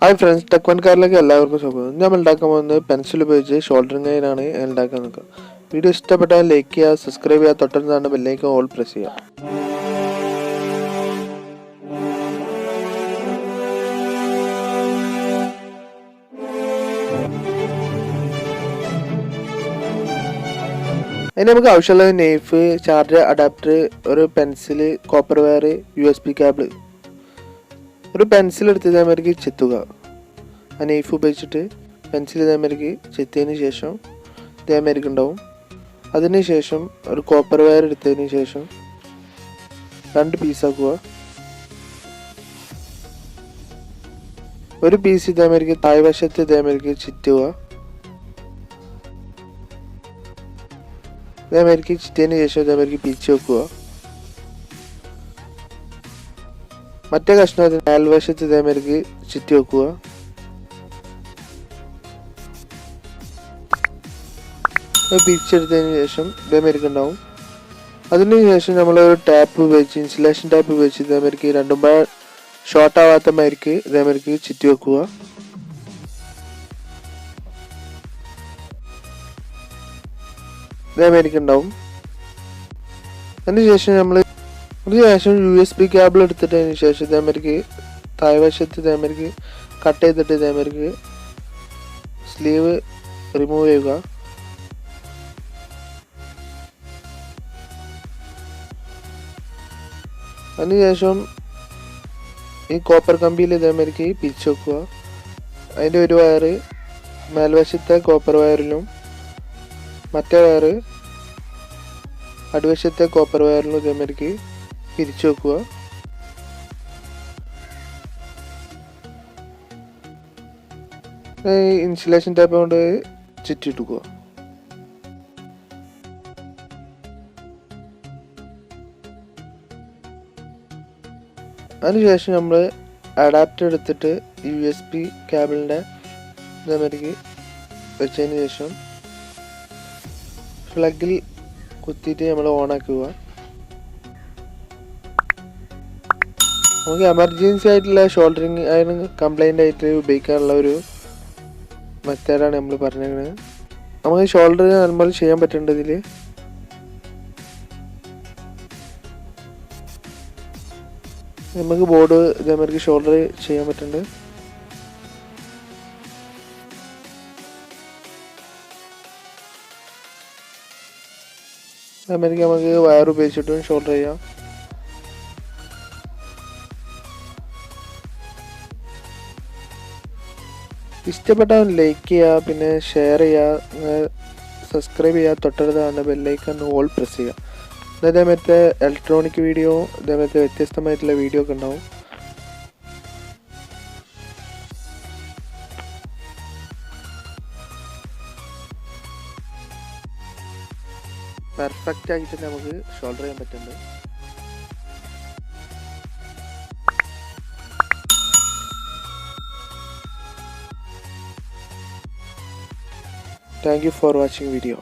Hi friends, tech one കാറിലേക്ക് എല്ലാവർക്കും സ്വാഗതം. നമ്മൾ ഉണ്ടാക്കാൻ പോകുന്നത് പെൻസിൽ ഉപയോഗിച്ച് ഷോൾഡറിംഗ് ആണ് ഉണ്ടാക്കാൻ നോക്കുക. വീഡിയോ ഇഷ്ടപ്പെട്ടാൽ ലൈക്ക് ചെയ്യുക, സബ്സ്ക്രൈബ് ചെയ്യുക, തൊട്ടടുത്താണ് ബെല്ലൈക്കൺ ഓൾ പ്രസ് ചെയ്യുക. അതിന് നമുക്ക് ആവശ്യമുള്ള നൈഫ്, ചാർജർ, അഡാപ്റ്റർ, ഒരു pencil, copper wire, USB cable. ഒരു പെൻസിൽ എടുത്ത് ഇതേമാതിരി ചെത്തുക. ആ നൈഫ് ഉപയോഗിച്ചിട്ട് പെൻസിൽ ഇതേമാതിരി ചെത്തിയതിന് ശേഷം ഇതേമാതിരി ഉണ്ടാവും. അതിനുശേഷം ഒരു കോപ്പർ വയർ എടുത്തതിന് ശേഷം 2 പീസാക്കുക. ഒരു പീസ് ഇതേമാതിരി താഴ്വശത്ത് ഇതേമാതിരി ചുറ്റുക. ഇതേമാതിരി ചുറ്റിയതിന് ശേഷം ഇതേമാതിരി പിരിച്ചു വെക്കുക. മറ്റേ കഷ്ണം മേൽവശത്ത് ഇതേമാതിരി ചുറ്റി വെക്കുക. പിരിച്ചെടുത്തതിന് ശേഷം ഇതേമാതിരി ഉണ്ടാവും. അതിനുശേഷം നമ്മളൊരു ടാപ്പ് ഉപയോഗിച്ച്, ഇൻസുലേഷൻ ടാപ്പ് ഉപയോഗിച്ച് ഇതേമാതിരി രണ്ടും ഷോർട്ട് ആവാത്ത മാതിരിക്ക് ഇതേമാതിരി ചുറ്റി വെക്കുക. ഇതേമാതിരി ഉണ്ടാവും. അതിനുശേഷം USB കേബിൾ എടുത്തിട്ടതിന് ശേഷം ഇതേമാതിരി താഴ്വശത്ത് ഇതേമാതിരി കട്ട് ചെയ്തിട്ട് ഇതേമാതിരി സ്ലീവ് റിമൂവ് ചെയ്യുക. അതിനുശേഷം ഈ കോപ്പർ കമ്പിയിൽ ഇതേമാതിരി പിരിച്ചു വെക്കുക. അതിൻ്റെ ഒരു വയർ മേൽവശത്തെ കോപ്പർ വയറിലും മറ്റേ വയർ അടിവശത്തെ കോപ്പർ വയറിലും ഇതേമാതിരി പിരിച്ചു വെക്കുക. ഇൻസുലേഷൻ ടാപ്പ് കൊണ്ട് ചുറ്റിയിടുക. അതിനുശേഷം നമ്മൾ അഡാപ്റ്റർ എടുത്തിട്ട് USB കേബിളിൻ്റെ ഇതേമാതിരി വെച്ചതിന് ശേഷം പ്ലഗിൽ കുത്തിയിട്ട് നമ്മൾ ഓണാക്കുക. നമുക്ക് എമർജൻസി ആയിട്ടുള്ള ഷോൾഡറിങ് അതിന് കംപ്ലൈൻ്റ് ആയിട്ട് ഉപയോഗിക്കാനുള്ള ഒരു മെത്തേഡാണ് നമ്മൾ പറഞ്ഞിരിക്കുന്നത്. നമുക്ക് ഷോൾഡർ നമ്മൾ ചെയ്യാൻ പറ്റേണ്ടതിൽ നമുക്ക് ബോർഡ് ഇതേമാതിരി ഷോൾഡർ ചെയ്യാൻ പറ്റുന്നുണ്ട്. അതേമാതിരി നമുക്ക് വയർ ഉപയോഗിച്ചിട്ടും ഷോൾഡർ ചെയ്യാം. ഇഷ്ടപ്പെട്ടാൽ ലൈക്ക് ചെയ്യുക, പിന്നെ ഷെയർ ചെയ്യുക, സബ്സ്ക്രൈബ് ചെയ്യുക, തൊട്ടടുത്താണ് ബെല്ലൈക്കൺ ഓൾ പ്രസ് ചെയ്യുക. ഇതേമാതിരത്തെ ഇലക്ട്രോണിക് വീഡിയോ, ഇതേമാതിരത്തെ വ്യത്യസ്തമായിട്ടുള്ള വീഡിയോ ഒക്കെ ഉണ്ടാവും. പെർഫെക്റ്റ് ആയിട്ട് നമുക്ക് ഷോൾഡർ ചെയ്യാൻ പറ്റുന്നുണ്ട്. Thank you for watching video.